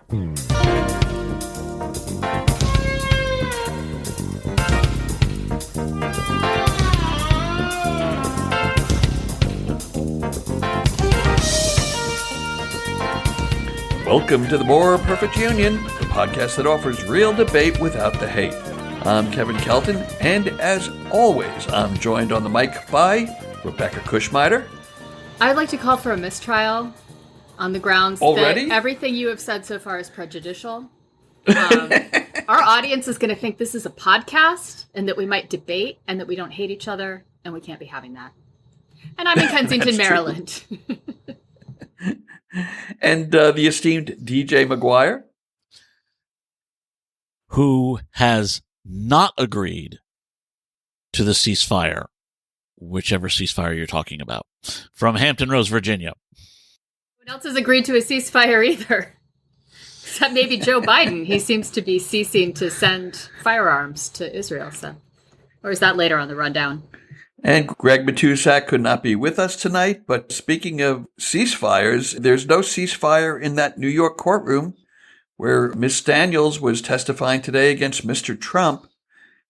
Welcome to the More Perfect Union, the podcast that offers real debate without the hate. I'm Kevin Kelton, and as always, I'm joined on the mic by Rebecca Kushmeider. I'd like to call for a mistrial on the grounds that everything you have said so far is prejudicial. Our audience is going to think this is a podcast and that we might debate and that we don't hate each other, and we can't be having that. And I'm in Kensington, Maryland. And the esteemed DJ McGuire, who has not agreed to the ceasefire, whichever ceasefire you're talking about, from Hampton Roads, Virginia. No one else has agreed to a ceasefire either, except maybe Joe Biden. He seems to be ceasing to send firearms to Israel. So, or is that later on the rundown? And Greg Matusak could not be with us tonight, but speaking of ceasefires, there's no ceasefire in that New York courtroom where Ms. Daniels was testifying today against Mr. Trump.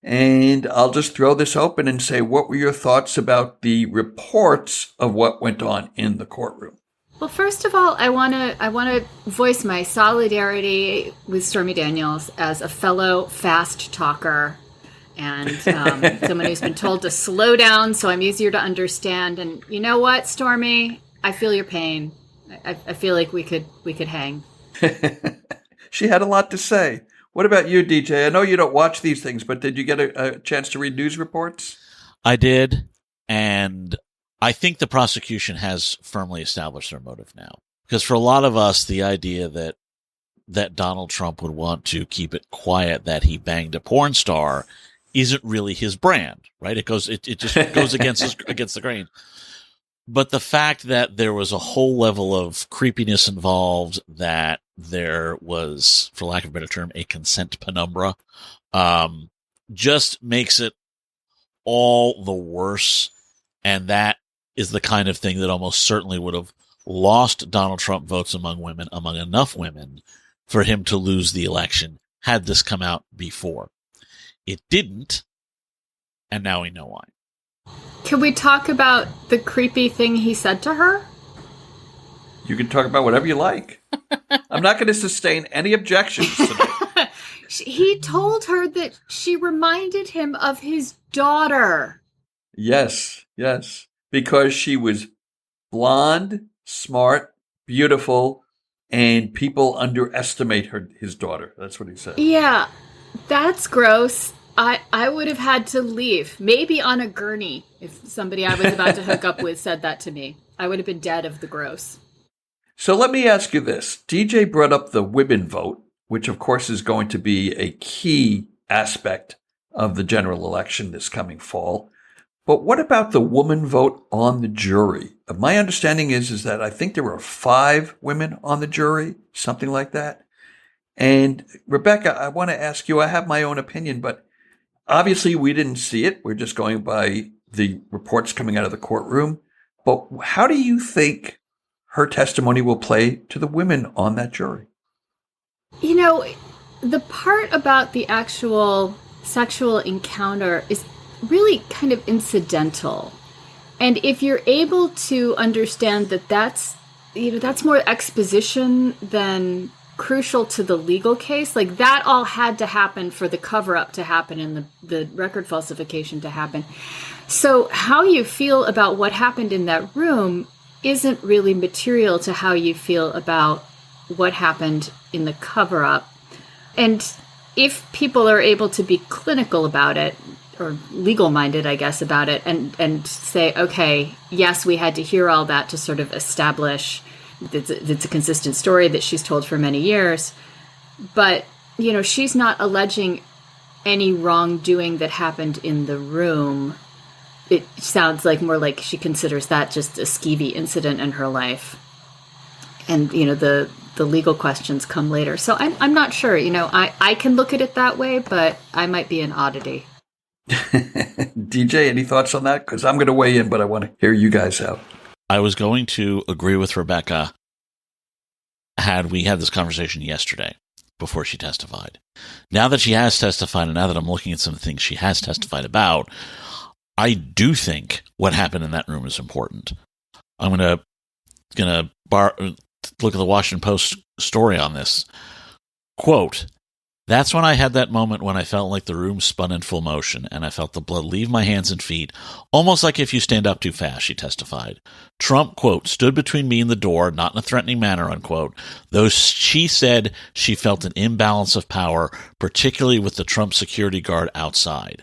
And I'll just throw this open and say, what were your thoughts about the reports of what went on in the courtroom? Well, first of all, I want to voice my solidarity with Stormy Daniels as a fellow fast talker and someone who's been told to slow down so I'm easier to understand. And you know what, Stormy? I feel your pain. I feel like we could hang. She had a lot to say. What about you, DJ? I know you don't watch these things, but did you get a chance to read news reports? I did, and I think the prosecution has firmly established their motive now. Because for a lot of us, the idea that Donald Trump would want to keep it quiet that he banged a porn star isn't really his brand, right? It just goes against the grain. But the fact that there was a whole level of creepiness involved, that there was, for lack of a better term, a consent penumbra, just makes it all the worse. And that is the kind of thing that almost certainly would have lost Donald Trump votes among enough women for him to lose the election had this come out before. It didn't, and now we know why. Can we talk about the creepy thing he said to her? You can talk about whatever you like. I'm not going to sustain any objections today. He told her that she reminded him of his daughter. Yes. Because she was blonde, smart, beautiful, and people underestimate his daughter. That's what he said. Yeah, that's gross. I would have had to leave, maybe on a gurney, if somebody I was about to hook up with said that to me. I would have been dead of the gross. So let me ask you this. DJ brought up the women vote, which of course is going to be a key aspect of the general election this coming fall. But what about the woman vote on the jury? My understanding is that I think there were 5 women on the jury, something like that. And Rebecca, I want to ask you, I have my own opinion, but obviously we didn't see it. We're just going by the reports coming out of the courtroom. But how do you think her testimony will play to the women on that jury? You know, the part about the actual sexual encounter is really kind of incidental. And if you're able to understand that that's more exposition than crucial to the legal case, like that all had to happen for the cover-up to happen and the record falsification to happen. So how you feel about what happened in that room isn't really material to how you feel about what happened in the cover-up. And if people are able to be clinical about it, or legal-minded, I guess, about it, and say, okay, yes, we had to hear all that to sort of establish that it's a consistent story that she's told for many years. But, you know, she's not alleging any wrongdoing that happened in the room. It sounds like more like she considers that just a skeevy incident in her life. And, you know, the legal questions come later. So I'm not sure, you know, I can look at it that way, but I might be an oddity. DJ, any thoughts on that? Because I'm going to weigh in, but I want to hear you guys out. I was going to agree with Rebecca we had this conversation yesterday before she testified. Now that she has testified, and now that I'm looking at some things she has testified about, I do think what happened in that room is important. I'm gonna look at the Washington Post story on this. Quote, "That's when I had that moment when I felt like the room spun in full motion, and I felt the blood leave my hands and feet, almost like if you stand up too fast," she testified. Trump, quote, "stood between me and the door, not in a threatening manner," unquote, though she said she felt an imbalance of power, particularly with the Trump security guard outside.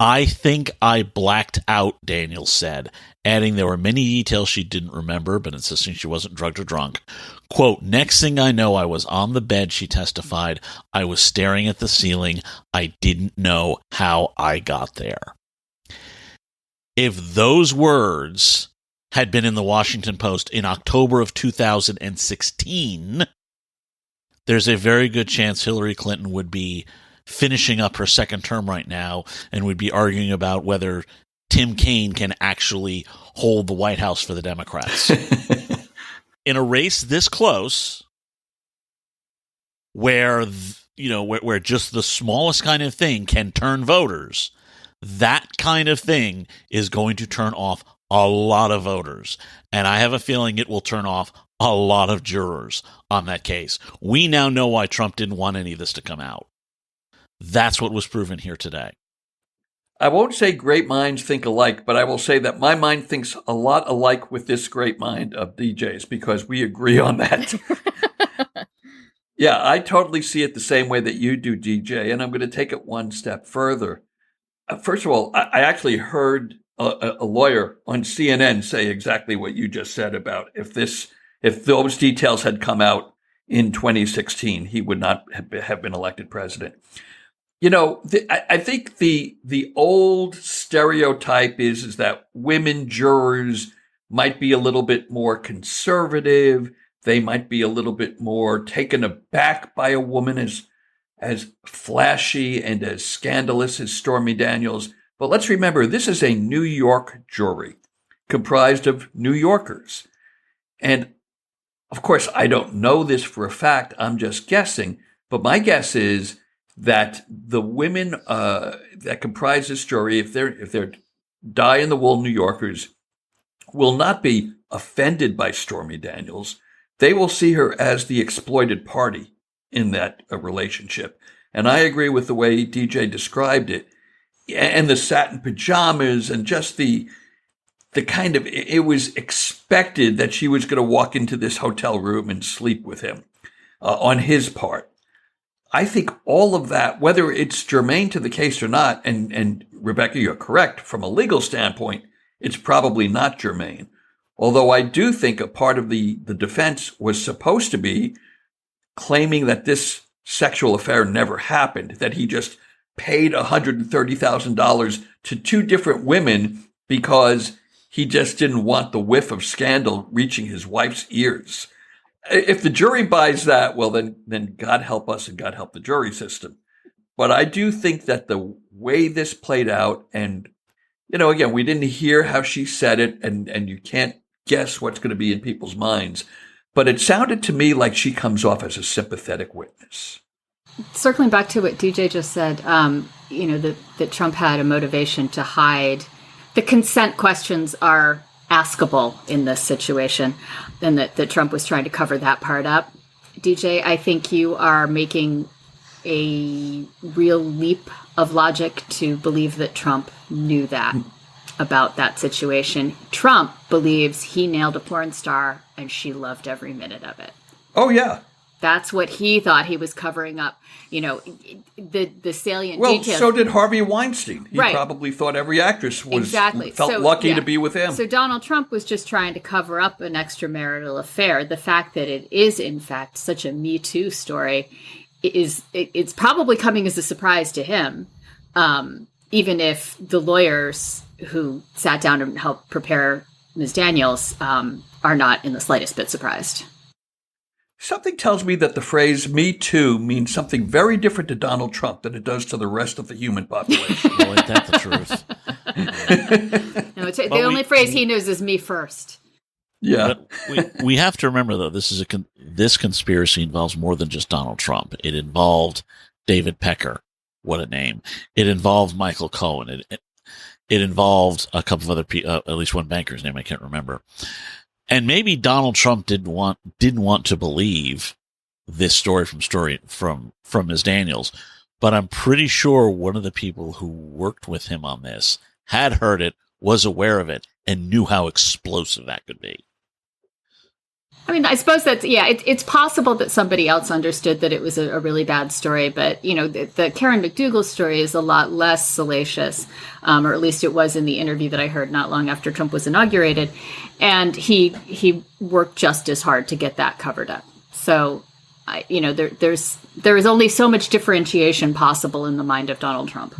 "I think I blacked out," Daniel said, adding there were many details she didn't remember, but insisting she wasn't drugged or drunk. Quote, "Next thing I know, I was on the bed," she testified. "I was staring at the ceiling. I didn't know how I got there." If those words had been in the Washington Post in October of 2016, there's a very good chance Hillary Clinton would be finishing up her second term right now and would be arguing about whether Tim Kaine can actually hold the White House for the Democrats. In a race this close, where where just the smallest kind of thing can turn voters, that kind of thing is going to turn off a lot of voters. And I have a feeling it will turn off a lot of jurors on that case. We now know why Trump didn't want any of this to come out. That's what was proven here today. I won't say great minds think alike, but I will say that my mind thinks a lot alike with this great mind of DJ's because we agree on that. Yeah, I totally see it the same way that you do, DJ, and I'm going to take it one step further. First of all, I actually heard a lawyer on CNN say exactly what you just said about if those details had come out in 2016, he would not have been elected president. I think the old stereotype is that women jurors might be a little bit more conservative. They might be a little bit more taken aback by a woman as flashy and as scandalous as Stormy Daniels. But let's remember, this is a New York jury comprised of New Yorkers. And of course, I don't know this for a fact. I'm just guessing. But my guess is that the women that comprise this jury, if they're die-in-the-wool New Yorkers, will not be offended by Stormy Daniels. They will see her as the exploited party in that relationship. And I agree with the way DJ described it. And the satin pajamas and just the kind of, it was expected that she was going to walk into this hotel room and sleep with him on his part. I think all of that, whether it's germane to the case or not, and Rebecca, you're correct, from a legal standpoint, it's probably not germane. Although I do think a part of the defense was supposed to be claiming that this sexual affair never happened, that he just paid $130,000 to two different women because he just didn't want the whiff of scandal reaching his wife's ears. If the jury buys that, well, then God help us and God help the jury system. But I do think that the way this played out, and, again, we didn't hear how she said it, and you can't guess what's going to be in people's minds. But it sounded to me like she comes off as a sympathetic witness. Circling back to what DJ just said, that Trump had a motivation to hide. The consent questions are askable in this situation, and that Trump was trying to cover that part up. DJ, I think you are making a real leap of logic to believe that Trump knew that about that situation. Trump believes he nailed a porn star and she loved every minute of it. Oh, yeah. That's what he thought he was covering up. The salient well, details. So did Harvey Weinstein. He right. probably thought every actress exactly. felt lucky to be with him. So Donald Trump was just trying to cover up an extramarital affair. The fact that it is, in fact, such a Me Too story it's probably coming as a surprise to him, even if the lawyers who sat down and helped prepare Ms. Daniels are not in the slightest bit surprised. Something tells me that the phrase Me Too means something very different to Donald Trump than it does to the rest of the human population. Well, ain't that the truth? No, the only phrase he knows is me first. Yeah. But we have to remember, though, this conspiracy involves more than just Donald Trump. It involved David Pecker. What a name. It involved Michael Cohen. It involved a couple of other people, at least one banker's name I can't remember. And maybe Donald Trump didn't want to believe this story from Ms. Daniels, but I'm pretty sure one of the people who worked with him on this had heard it, was aware of it, and knew how explosive that could be. I mean, I suppose it's possible that somebody else understood that it was a really bad story, but, the Karen McDougal story is a lot less salacious, or at least it was in the interview that I heard not long after Trump was inaugurated, and he worked just as hard to get that covered up. So, there is only so much differentiation possible in the mind of Donald Trump.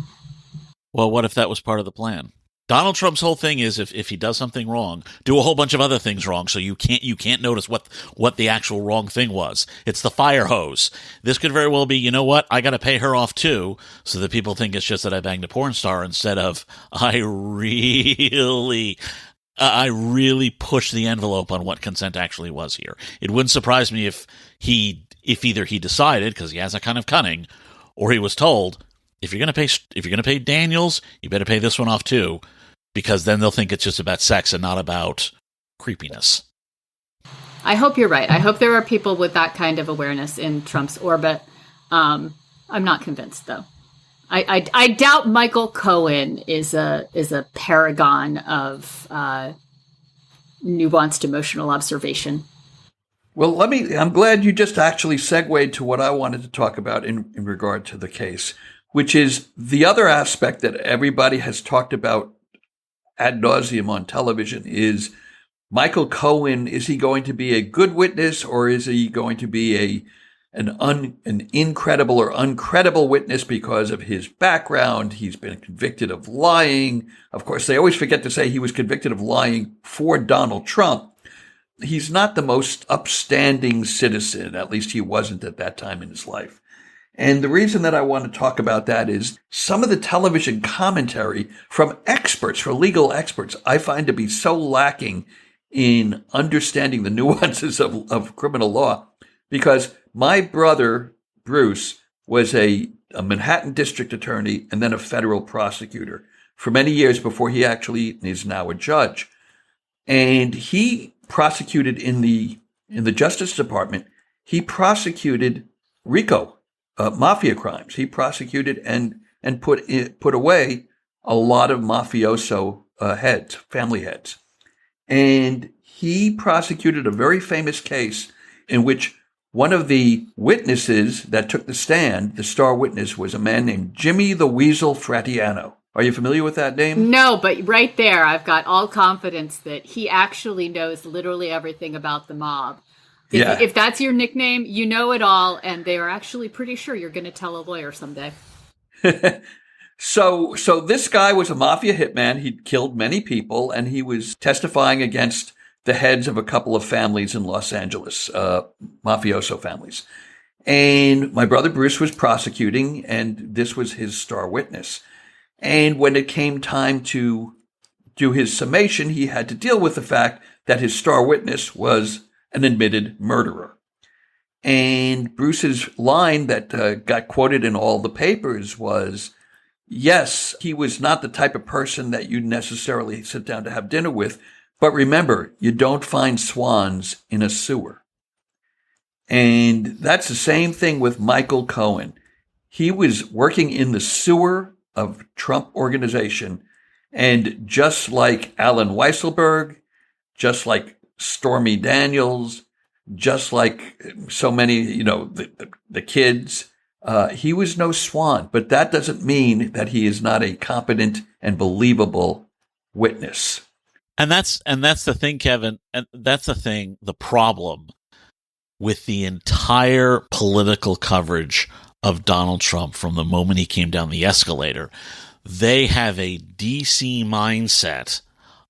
Well, what if that was part of the plan? Donald Trump's whole thing is if he does something wrong, do a whole bunch of other things wrong, so you can't notice what the actual wrong thing was. It's the fire hose. This could very well be, you know what, I got to pay her off too, so that people think it's just that I banged a porn star instead of I really pushed the envelope on what consent actually was here. It wouldn't surprise me if either he decided, because he has that kind of cunning, or he was told, if you're gonna pay Daniels, you better pay this one off too, because then they'll think it's just about sex and not about creepiness. I hope you're right. I hope there are people with that kind of awareness in Trump's orbit. I'm not convinced, though. I doubt Michael Cohen is a paragon of nuanced emotional observation. Well, I'm glad you just actually segued to what I wanted to talk about in regard to the case, which is the other aspect that everybody has talked about ad nauseum on television is Michael Cohen. Is he going to be a good witness, or is he going to be an incredible or uncredible witness because of his background? He's been convicted of lying. Of course, they always forget to say he was convicted of lying for Donald Trump. He's not the most upstanding citizen. At least he wasn't at that time in his life. And the reason that I want to talk about that is some of the television commentary from legal experts, I find to be so lacking in understanding the nuances of criminal law, because my brother, Bruce, was a Manhattan district attorney and then a federal prosecutor for many years before he actually is now a judge. And he prosecuted in the Justice Department. He prosecuted RICO. Mafia crimes. He prosecuted and put away a lot of mafioso family heads. And he prosecuted a very famous case in which one of the witnesses that took the stand, the star witness, was a man named Jimmy the Weasel Fratiano. Are you familiar with that name? No, but right there, I've got all confidence that he actually knows literally everything about the mob. If that's your nickname, you know it all, and they are actually pretty sure you're going to tell a lawyer someday. So this guy was a mafia hitman. He'd killed many people, and he was testifying against the heads of a couple of families in Los Angeles, mafioso families. And my brother Bruce was prosecuting, and this was his star witness. And when it came time to do his summation, he had to deal with the fact that his star witness was an admitted murderer. And Bruce's line that got quoted in all the papers was, yes, he was not the type of person that you necessarily sit down to have dinner with, but remember, you don't find swans in a sewer. And that's the same thing with Michael Cohen. He was working in the sewer of Trump organization, and just like Alan Weisselberg, just like Stormy Daniels, just like so many, the kids, he was no swan. But that doesn't mean that he is not a competent and believable witness. And that's the thing, Kevin. And that's the problem with the entire political coverage of Donald Trump from the moment he came down the escalator. They have a DC mindset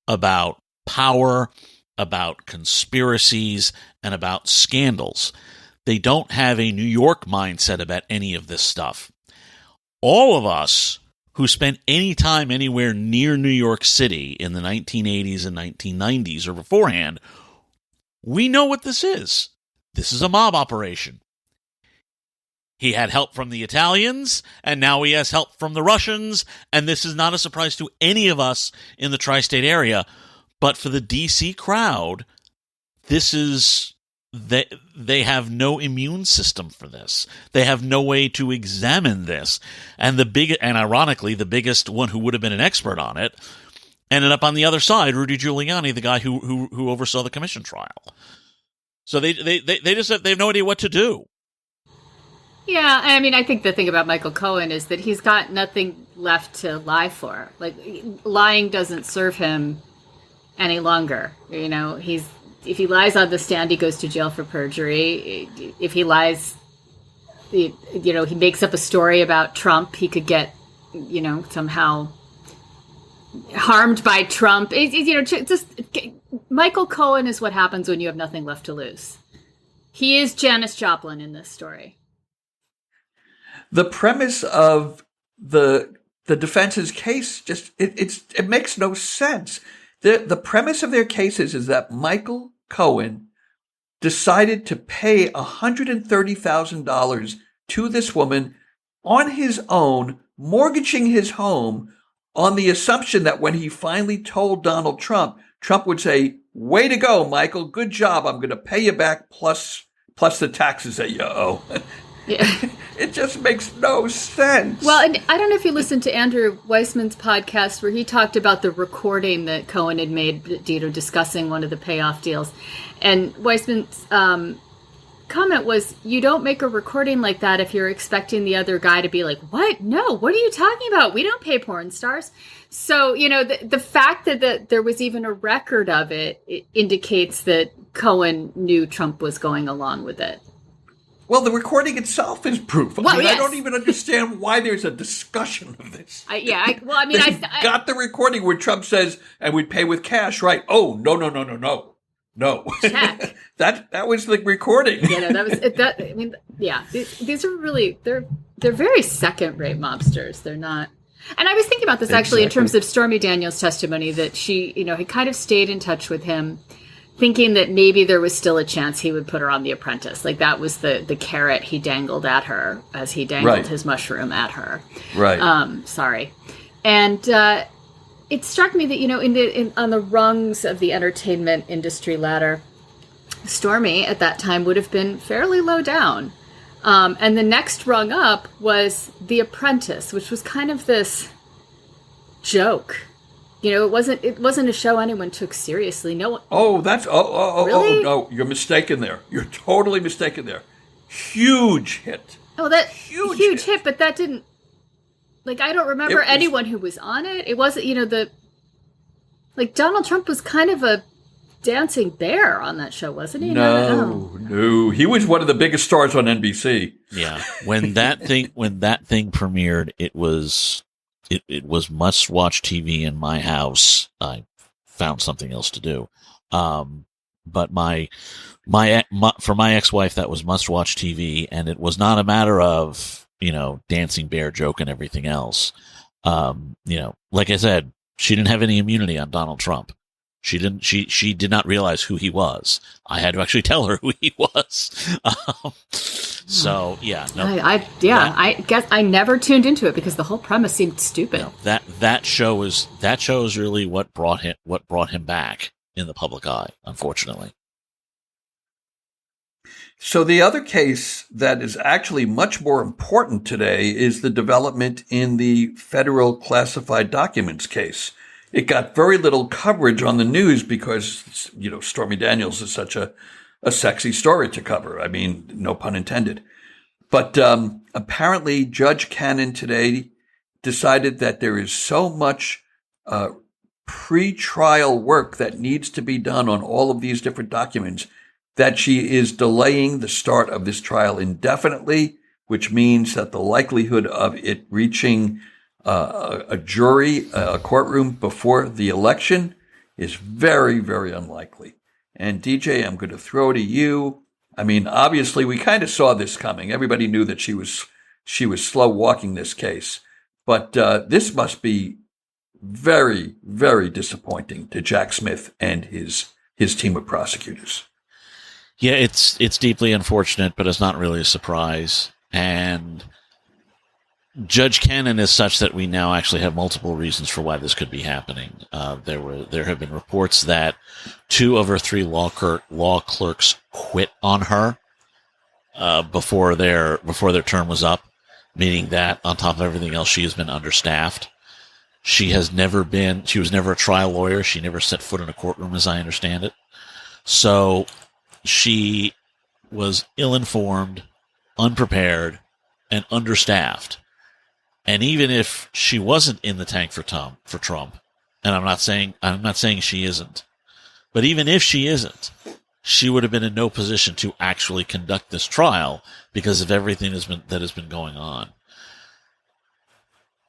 about power, about conspiracies, and about scandals. They don't have a New York mindset about any of this stuff. All of us who spent any time anywhere near New York City in the 1980s and 1990s or beforehand We know what this is. This is a mob operation. He had help from the Italians, and now he has help from the Russians, and this is not a surprise to any of us in the tri-state area. But for the D.C. crowd, this is... They have no immune system for this. They have no way to examine this. And ironically, the biggest one who would have been an expert on it ended up on the other side, Rudy Giuliani, the guy who oversaw the commission trial. So they have no idea what to do. Yeah, I mean, I think the thing about Michael Cohen is that he's got nothing left to lie for. Like, lying doesn't serve him any longer. You know, if he lies on the stand, he goes to jail for perjury. If he lies, he makes up a story about Trump, he could get, somehow harmed by Trump. Michael Cohen is what happens when you have nothing left to lose. He is Janis Joplin in this story. The premise of the defense's case it makes no sense. The premise of their cases is that Michael Cohen decided to pay $130,000 to this woman on his own, mortgaging his home on the assumption that when he finally told Donald Trump, Trump would say, "Way to go, Michael. Good job. I'm going to pay you back plus the taxes that you owe." Yeah. It just makes no sense. Well, and I don't know if you listened to Andrew Weissman's podcast where he talked about the recording that Cohen had made, discussing one of the payoff deals. And Weissman's comment was, you don't make a recording like that if you're expecting the other guy to be like, "What? No, what are you talking about? We don't pay porn stars." So, the fact that there was even a record of it indicates that Cohen knew Trump was going along with it. Well, the recording itself is proof. Yes. I don't even understand why there's a discussion of this. I got the recording where Trump says, "And we'd pay with cash, right?" Oh, no. Check. that was the recording. That was that. I mean, yeah, these are really they're very second-rate mobsters. They're not. And I was thinking about this actually in terms of Stormy Daniel's testimony, that she, had kind of stayed in touch with him, thinking that maybe there was still a chance he would put her on The Apprentice. Like, that was the carrot he dangled at her as he dangled his mushroom at her. Right. Sorry. And it struck me that, on the rungs of the entertainment industry ladder, Stormy at that time would have been fairly low down. And the next rung up was The Apprentice, which was kind of this joke. It wasn't a show anyone took seriously. No one. Really? No, you're mistaken there. You're totally mistaken there. Huge hit. Oh, that huge hit, but that didn't. Like, I don't remember anyone who was on it. It wasn't, Donald Trump was kind of a dancing bear on that show, wasn't he? No. He was one of the biggest stars on NBC. Yeah. When that thing premiered, it was must-watch TV in my house. I found something else to do. But for my ex-wife, that was must-watch TV, and it was not a matter of, dancing bear joke and everything else. Like I said, she didn't have any immunity on Donald Trump. She did not realize who he was. I had to actually tell her who he was. So yeah, no. I guess I never tuned into it because the whole premise seemed stupid. No, that show is really what brought him back in the public eye, unfortunately. So the other case that is actually much more important today is the development in the federal classified documents case. It got very little coverage on the news because, Stormy Daniels is such a sexy story to cover. I mean, no pun intended. But apparently Judge Cannon today decided that there is so much pre-trial work that needs to be done on all of these different documents that she is delaying the start of this trial indefinitely, which means that the likelihood of it reaching a jury, a courtroom before the election is very, very unlikely. And DJ, I'm going to throw to you. I mean, obviously, we kind of saw this coming. Everybody knew that she was slow walking this case, but this must be very, very disappointing to Jack Smith and his team of prosecutors. Yeah, it's deeply unfortunate, but it's not really a surprise. And Judge Cannon is such that we now actually have multiple reasons for why this could be happening. There have been reports that 2 of her 3 law clerks quit on her before their term was up, meaning that on top of everything else, she has been understaffed. She was never a trial lawyer. She never set foot in a courtroom, as I understand it. So she was ill-informed, unprepared, and understaffed. And even if she wasn't in the tank for Trump, and I'm not saying she isn't, but even if she isn't, she would have been in no position to actually conduct this trial because of everything that has been going on.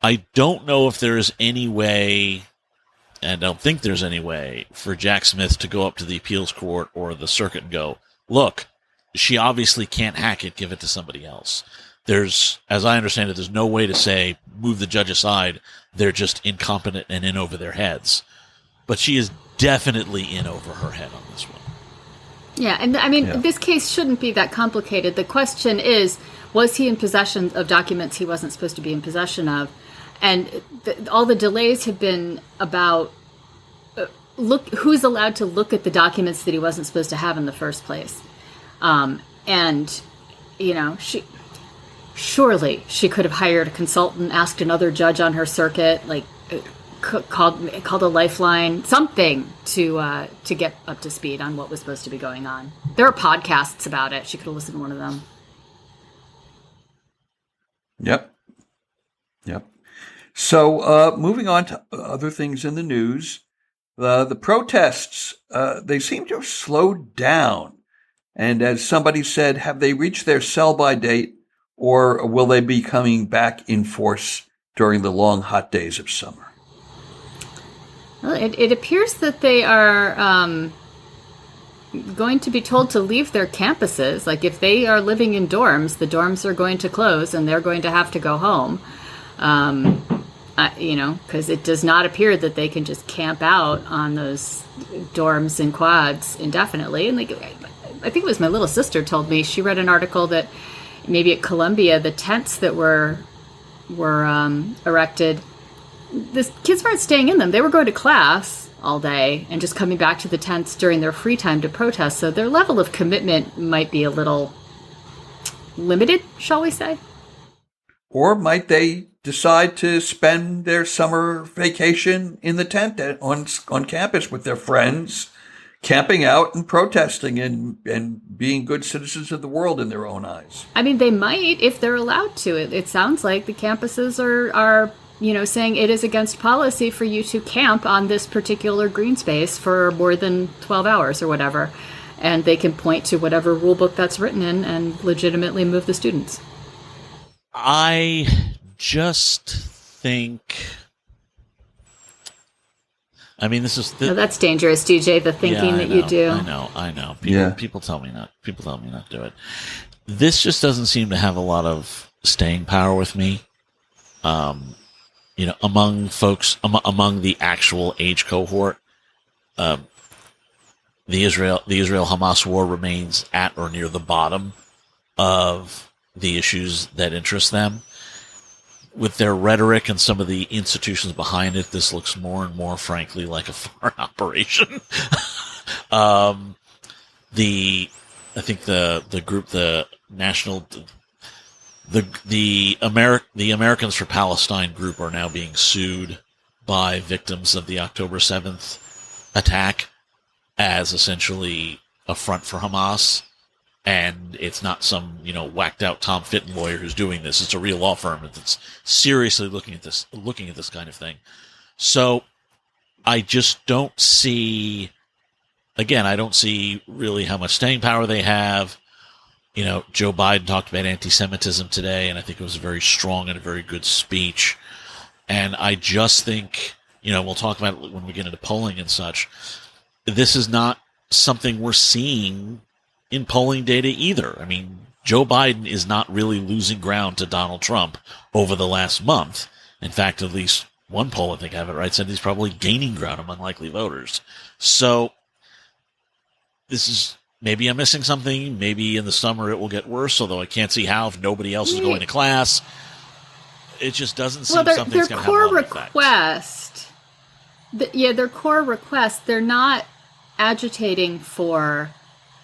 I don't know if there is any way, and I don't think there's any way, for Jack Smith to go up to the appeals court or the circuit and go, look, she obviously can't hack it, give it to somebody else. As I understand it, there's no way to say, move the judge aside, they're just incompetent and in over their heads. But she is definitely in over her head on this one. Yeah, and I mean, This case shouldn't be that complicated. The question is, was he in possession of documents he wasn't supposed to be in possession of? And all the delays have been about who's allowed to look at the documents that he wasn't supposed to have in the first place. And, surely she could have hired a consultant, asked another judge on her circuit, called a lifeline, something to get up to speed on what was supposed to be going on. There are podcasts about it. She could have listened to one of them. Yep. So moving on to other things in the news, the protests, they seem to have slowed down. And as somebody said, have they reached their sell-by date, or will they be coming back in force during the long, hot days of summer? Well, it appears that they are going to be told to leave their campuses. Like, if they are living in dorms, the dorms are going to close and they're going to have to go home. Because it does not appear that they can just camp out on those dorms and quads indefinitely. And I think it was my little sister told me, she read an article that maybe at Columbia, the tents that were erected, the kids weren't staying in them. They were going to class all day and just coming back to the tents during their free time to protest. So their level of commitment might be a little limited, shall we say? Or might they decide to spend their summer vacation in the tent on campus with their friends, camping out and protesting and being good citizens of the world in their own eyes? I mean, they might if they're allowed to. It sounds like the campuses are saying it is against policy for you to camp on this particular green space for more than 12 hours or whatever. And they can point to whatever rule book that's written in and legitimately move the students. I just think... I mean, this is... that's dangerous, DJ, the thinking that you do. I know. People tell me not to do it. This just doesn't seem to have a lot of staying power with me. Among folks, among the actual age cohort, the Israel-Hamas war remains at or near the bottom of the issues that interest them. With their rhetoric and some of the institutions behind it, this looks more and more, frankly, like a foreign operation. I think the group, the Americans for Palestine group are now being sued by victims of the October 7th attack as essentially a front for Hamas. And it's not some, whacked out Tom Fitton lawyer who's doing this. It's a real law firm that's seriously looking at this kind of thing. So I just don't see really how much staying power they have. Joe Biden talked about anti-Semitism today, and I think it was a very strong and a very good speech. And I just think, we'll talk about it when we get into polling and such. This is not something we're seeing in polling data either. I mean, Joe Biden is not really losing ground to Donald Trump over the last month. In fact, at least one poll, I think I have it right, said he's probably gaining ground among likely voters. So this is maybe I'm missing something. Maybe in the summer it will get worse, although I can't see how if nobody else is going to class. It just doesn't seem something that's going to have a lot of effect. Their core request, they're not agitating for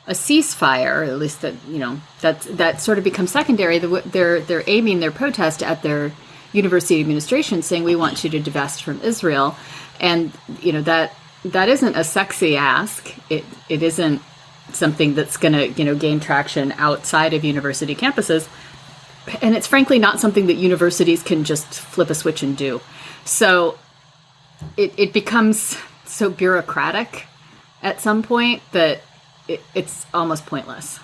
a ceasefire, or at least that sort of becomes secondary. They're aiming their protest at their university administration, saying we want you to divest from Israel, and that isn't a sexy ask. It isn't something that's going to gain traction outside of university campuses, and it's frankly not something that universities can just flip a switch and do. So it becomes so bureaucratic at some point that it's almost pointless.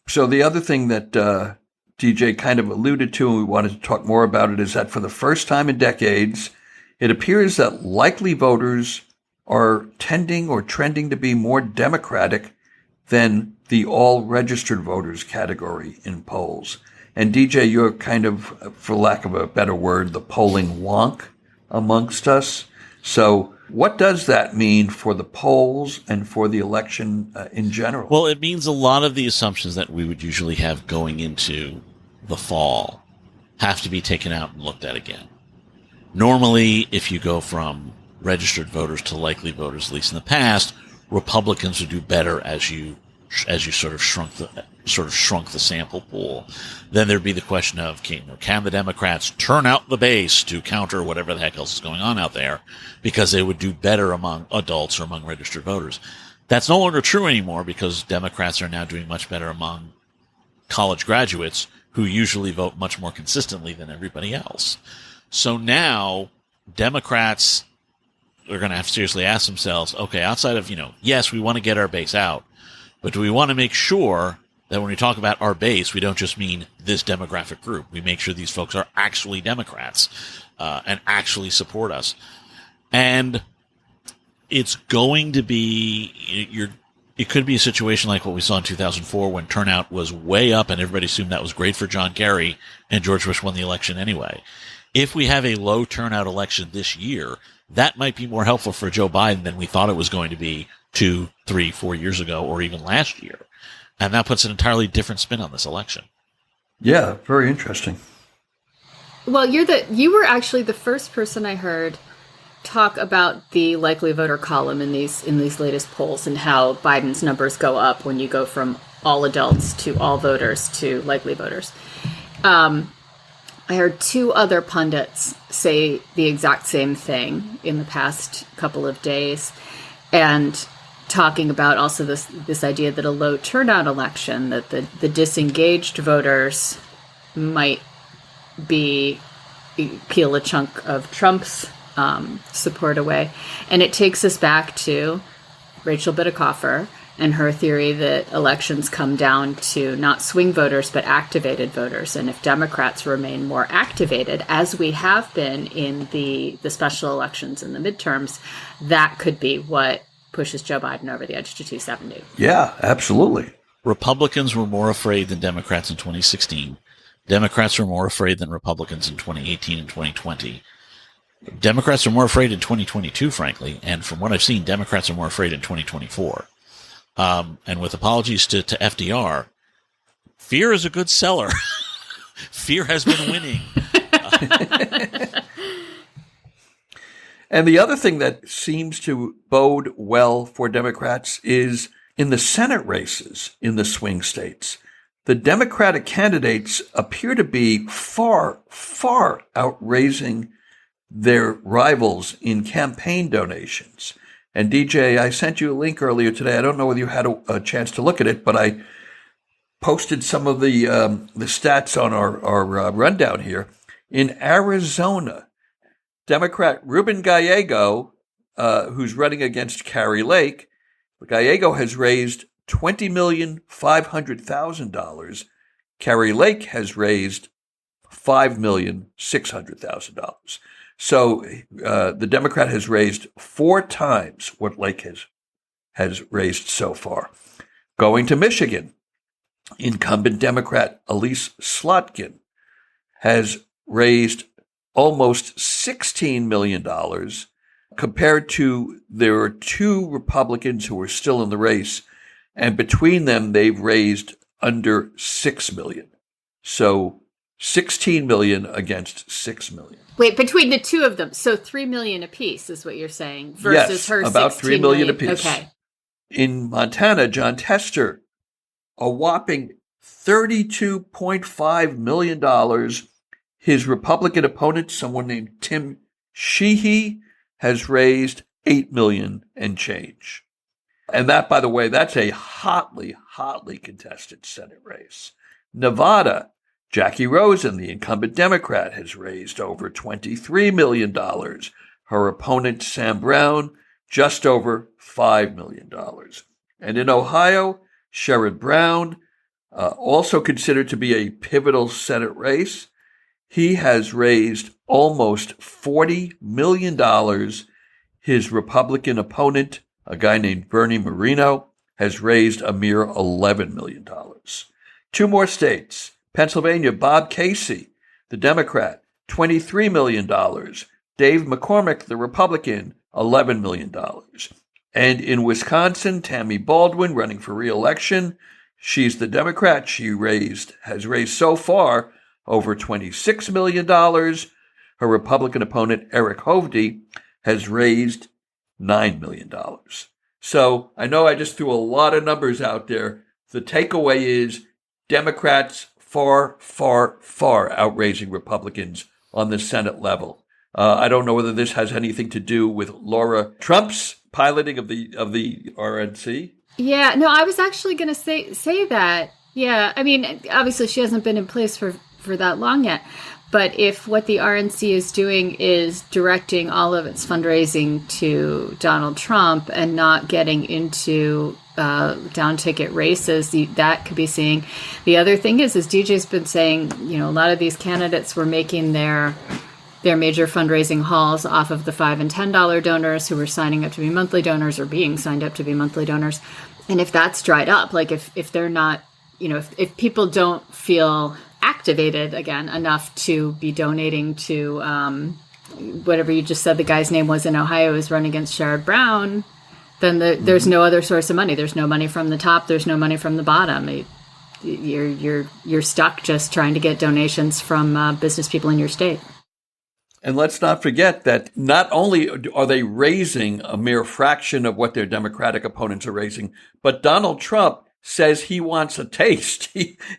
So the other thing that DJ kind of alluded to, and we wanted to talk more about it, is that for the first time in decades, it appears that likely voters are tending or trending to be more Democratic than the all-registered voters category in polls. And DJ, you're kind of, for lack of a better word, the polling wonk amongst us. So what does that mean for the polls and for the election in general? Well, it means a lot of the assumptions that we would usually have going into the fall have to be taken out and looked at again. Normally, if you go from registered voters to likely voters, at least in the past, Republicans would do better as you sort of shrunk the sample pool. Then there'd be the question of can the Democrats turn out the base to counter whatever the heck else is going on out there, because they would do better among adults or among registered voters. That's no longer true anymore, because Democrats are now doing much better among college graduates, who usually vote much more consistently than everybody else. So now Democrats are going to have to seriously ask themselves, okay, outside of, yes, we want to get our base out, but do we want to make sure that when we talk about our base, we don't just mean this demographic group? We make sure these folks are actually Democrats and actually support us. And it's going to be, it could be a situation like what we saw in 2004 when turnout was way up and everybody assumed that was great for John Kerry and George Bush won the election anyway. If we have a low turnout election this year, that might be more helpful for Joe Biden than we thought it was going to be 2, 3, 4 years ago, or even last year. And that puts an entirely different spin on this election. Yeah, very interesting. Well, you were actually the first person I heard talk about the likely voter column in these latest polls, and how Biden's numbers go up when you go from all adults to all voters to likely voters. I heard 2 other pundits say the exact same thing in the past couple of days, and talking about also this idea that a low turnout election, that the disengaged voters might peel a chunk of Trump's support away. And it takes us back to Rachel Bidikofer and her theory that elections come down to not swing voters, but activated voters. And if Democrats remain more activated, as we have been in the special elections and the midterms, that could be what pushes Joe Biden over the edge to 270. Yeah, absolutely. Republicans were more afraid than Democrats in 2016. Democrats were more afraid than Republicans in 2018 and 2020. Democrats are more afraid in 2022, frankly. And from what I've seen, Democrats are more afraid in 2024. And with apologies to FDR, fear is a good seller. Fear has been winning. And the other thing that seems to bode well for Democrats is in the Senate races in the swing states. The Democratic candidates appear to be far, far outraising their rivals in campaign donations. And DJ, I sent you a link earlier today. I don't know whether you had a chance to look at it, but I posted some of the stats on our rundown here. In Arizona, Democrat Ruben Gallego, who's running against Kari Lake, Gallego has raised $20,500,000. Kari Lake has raised $5,600,000. So the Democrat has raised 4 times what Lake has raised so far. Going to Michigan, incumbent Democrat Elise Slotkin has raised almost $16 million, compared to there are two Republicans who are still in the race, and between them, they've raised under $6 million. So 16 million against 6 million. Wait, between the two of them, so 3 million apiece is what you're saying, versus Yes, her about 3 million apiece. Okay. In Montana, John Tester, a whopping $32.5 million. His Republican opponent, someone named Tim Sheehy, has raised $8 million and change. And that, by the way, that's a hotly contested Senate race. Nevada, Jackie Rosen, the incumbent Democrat, has raised over $23 million. Her opponent, Sam Brown, just over $5 million. And in Ohio, Sherrod Brown, also considered to be a pivotal Senate race, he has raised almost $40 million. His Republican opponent, a guy named Bernie Moreno, has raised a mere $11 million. Two more states. Pennsylvania, Bob Casey, the Democrat, $23 million. Dave McCormick, the Republican, $11 million. And in Wisconsin, Tammy Baldwin, running for re-election, she's the Democrat. She has raised so far over $26 million. Her Republican opponent, Eric Hovde, has raised $9 million. So I know I just threw a lot of numbers out there. The takeaway is Democrats far outraising Republicans on the Senate level. I don't know whether this has anything to do with Laura Trump's piloting of the RNC. Yeah, no, I was actually going to say that. Yeah, I mean, obviously she hasn't been in place for that long yet. But if what the RNC is doing is directing all of its fundraising to Donald Trump and not getting into down ticket races, that could be seeing. The other thing is DJ's been saying, a lot of these candidates were making their major fundraising hauls off of the $5 and $10 donors who were signing up to be monthly donors or being signed up to be monthly donors. And if that's dried up, like if they're not, if people don't feel activated again enough to be donating to whatever you just said the guy's name was in Ohio is running against Sherrod Brown, then there's no other source of money. There's no money from the top. There's no money from the bottom. You're stuck just trying to get donations from business people in your state. And let's not forget that not only are they raising a mere fraction of what their Democratic opponents are raising, but Donald Trump says he wants a taste.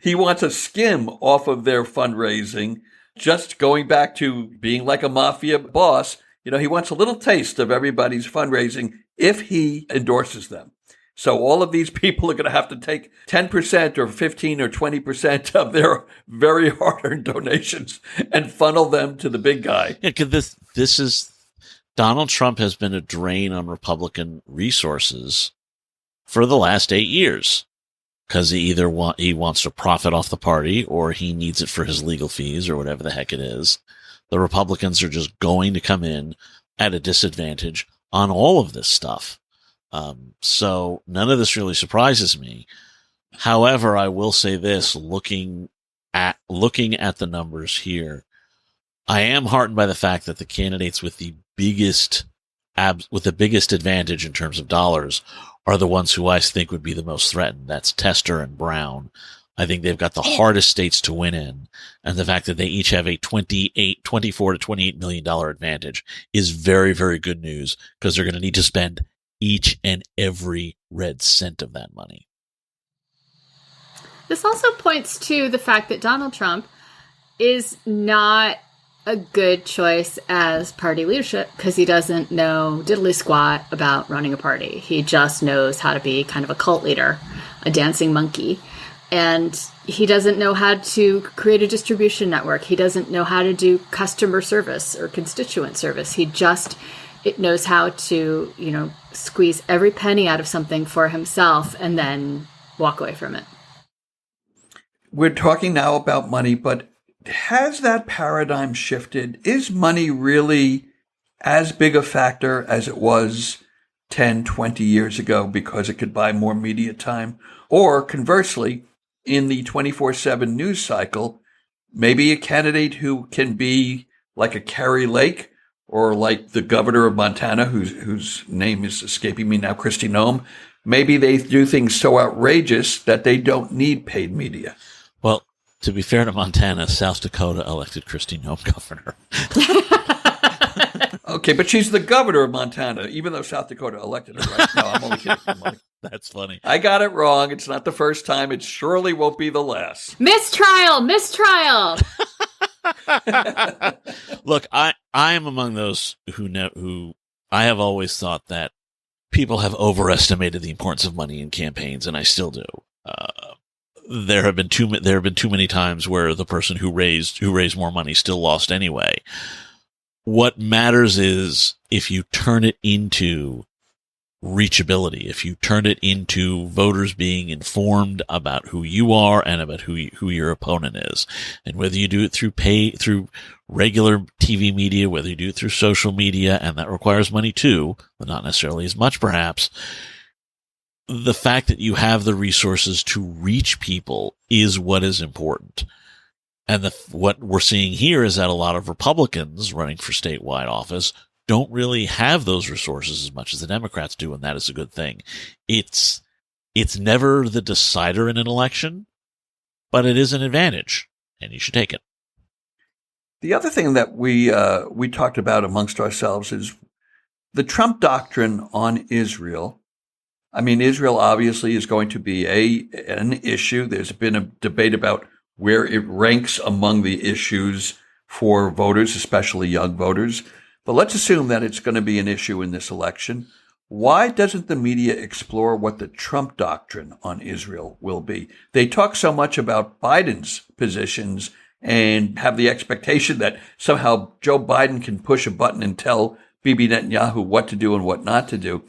He wants a skim off of their fundraising. Just going back to being like a mafia boss, he wants a little taste of everybody's fundraising if he endorses them. So all of these people are going to have to take 10% or 15 or 20% of their very hard-earned donations and funnel them to the big guy. Yeah, because this is Donald Trump has been a drain on Republican resources for the last 8 years. Because he wants to profit off the party, or he needs it for his legal fees, or whatever the heck it is. The Republicans are just going to come in at a disadvantage on all of this stuff. So none of this really surprises me. However, I will say this: looking at the numbers here, I am heartened by the fact that the candidates with the biggest advantage in terms of dollars are the ones who I think would be the most threatened. That's Tester and Brown. I think they've got the hardest states to win in. And the fact that they each have a $24 to $28 million advantage is very, very good news, because they're going to need to spend each and every red cent of that money. This also points to the fact that Donald Trump is not a good choice as party leadership, because he doesn't know diddly squat about running a party. He just knows how to be kind of a cult leader, a dancing monkey. And he doesn't know how to create a distribution network. He doesn't know how to do customer service or constituent service. It knows how to, squeeze every penny out of something for himself and then walk away from it. We're talking now about money, but has that paradigm shifted? Is money really as big a factor as it was 10, 20 years ago because it could buy more media time? Or conversely, in the 24/7 news cycle, maybe a candidate who can be like a Carrie Lake or like the governor of Montana, whose name is escaping me now, Kristi Noem. Maybe they do things so outrageous that they don't need paid media. Well, to be fair to Montana, South Dakota elected Kristi Noem governor. Okay, but she's the governor of Montana, even though South Dakota elected her, right? No, I'm only kidding. That's funny. I got it wrong. It's not the first time. It surely won't be the last. Mistrial! Look, I am among those who I have always thought that people have overestimated the importance of money in campaigns, and I still do. There have been too many times where the person who raised more money still lost anyway. What matters is if you turn it into reachability, if you turn it into voters being informed about who you are and about who your opponent is, and whether you do it through regular TV media, whether you do it through social media, and that requires money too, but not necessarily as much perhaps. The fact that you have the resources to reach people is what is important. And what we're seeing here is that a lot of Republicans running for statewide office don't really have those resources as much as the Democrats do, and that is a good thing. It's never the decider in an election, but it is an advantage, and you should take it. The other thing that we talked about amongst ourselves is the Trump doctrine on Israel. I mean, Israel obviously is going to be an issue. There's been a debate about where it ranks among the issues for voters, especially young voters. But let's assume that it's going to be an issue in this election. Why doesn't the media explore what the Trump doctrine on Israel will be? They talk so much about Biden's positions and have the expectation that somehow Joe Biden can push a button and tell Bibi Netanyahu what to do and what not to do.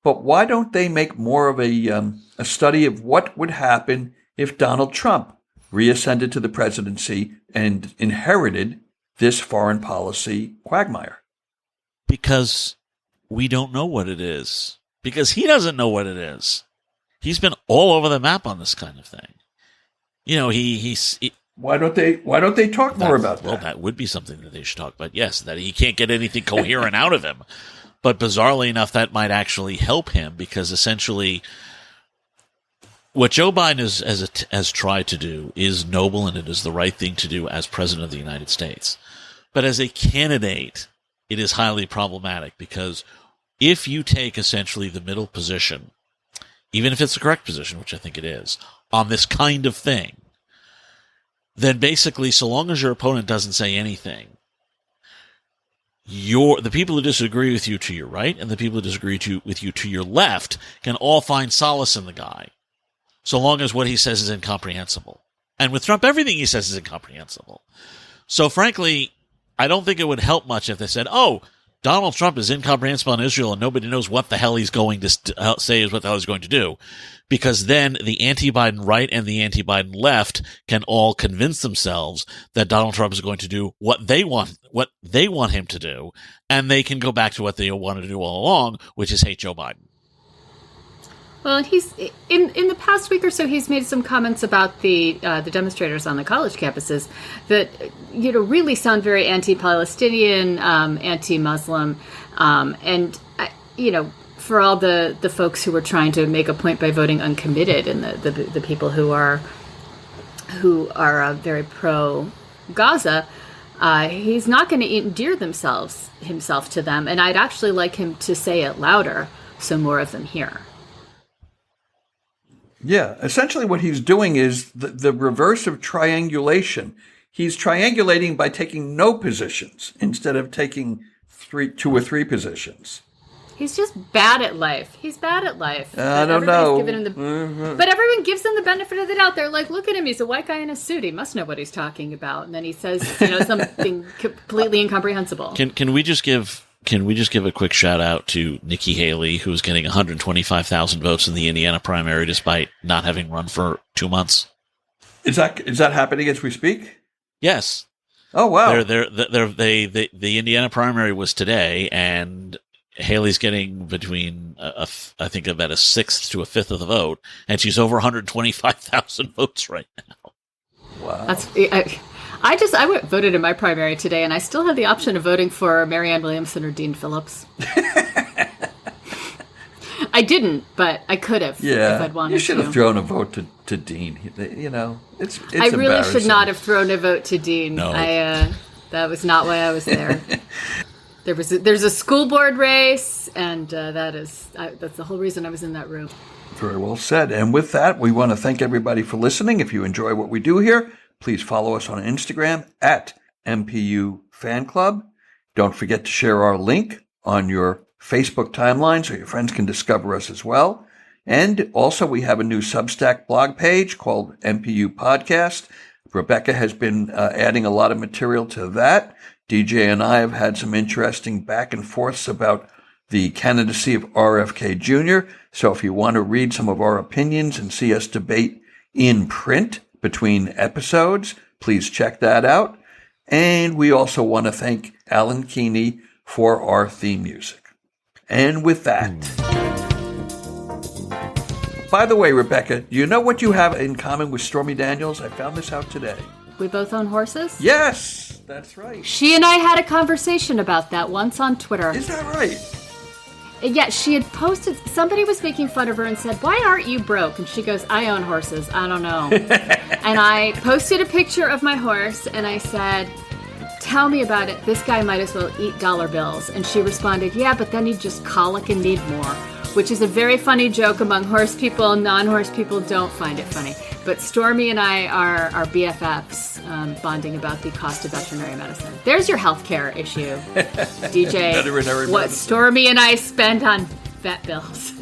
But why don't they make more of a study of what would happen if Donald Trump reascended to the presidency and inherited this foreign policy quagmire? Because we don't know what it is. Because he doesn't know what it is. He's been all over the map on this kind of thing. You know, why don't they talk more about that? Well, that would be something that they should talk about. Yes, that he can't get anything coherent out of him. But bizarrely enough, that might actually help him, because essentially what Joe Biden has tried to do is noble, and it is the right thing to do as president of the United States. But as a candidate, it is highly problematic, because if you take essentially the middle position, even if it's the correct position, which I think it is, on this kind of thing, then basically, so long as your opponent doesn't say anything, the people who disagree with you to your right and the people who disagree with you to your left can all find solace in the guy, so long as what he says is incomprehensible. And with Trump, everything he says is incomprehensible. So frankly, I don't think it would help much if they said, oh, Donald Trump is incomprehensible on Israel and nobody knows what the hell he's going to say is what the hell he's going to do. Because then the anti-Biden right and the anti-Biden left can all convince themselves that Donald Trump is going to do what they want him to do, and they can go back to what they wanted to do all along, which is hate Joe Biden. Well, he's in the past week or so, he's made some comments about the demonstrators on the college campuses that really sound very anti-Palestinian, anti-Muslim, and for all the folks who were trying to make a point by voting uncommitted, and the people who are very pro Gaza, he's not going to endear himself to them, and I'd actually like him to say it louder so more of them hear. Yeah, essentially what he's doing is the reverse of triangulation. He's triangulating by taking no positions instead of taking 2 or 3 positions. He's just bad at life. He's bad at life. I don't know. But everyone gives him the benefit of the doubt. They're like, look at him. He's a white guy in a suit. He must know what he's talking about. And then he says, something completely incomprehensible. Can we just give a quick shout out to Nikki Haley, who's getting 125,000 votes in the Indiana primary despite not having run for 2 months? Is that happening as we speak? Yes. Oh wow. The Indiana primary was today, and Haley's getting between I think about a sixth to a fifth of the vote, and she's over 125,000 votes right now. Wow. voted in my primary today, and I still had the option of voting for Marianne Williamson or Dean Phillips. I didn't, but I could have if I'd wanted to. You should have thrown a vote to Dean. You know, it's I really should not have thrown a vote to Dean. No. That was not why I was there. There's a school board race, and that's the whole reason I was in that room. Very well said. And with that, we want to thank everybody for listening. If you enjoy what we do here, please follow us on Instagram at MPU Fan Club. Don't forget to share our link on your Facebook timeline so your friends can discover us as well. And also, we have a new Substack blog page called MPU Podcast. Rebecca has been adding a lot of material to that. DJ and I have had some interesting back and forths about the candidacy of RFK Jr. So if you want to read some of our opinions and see us debate in print between episodes, please check that out. And we also want to thank Alan Keeney for our theme music. And with that, by the way, Rebecca, do you know what you have in common with Stormy Daniels? I found this out today. We both own horses? Yes, that's right. She and I had a conversation about that once on Twitter. Is that right? Yeah, she had posted, somebody was making fun of her and said, "Why aren't you broke?" And she goes, "I own horses. I don't know." And I posted a picture of my horse and I said, "Tell me about it. This guy might as well eat dollar bills." And she responded, "Yeah, but then he'd just colic and need more," which is a very funny joke among horse people. Non-horse people don't find it funny. But Stormy and I are BFFs, bonding about the cost of veterinary medicine. There's your healthcare issue, DJ. Veterinary what medicine. Stormy and I spend on vet bills.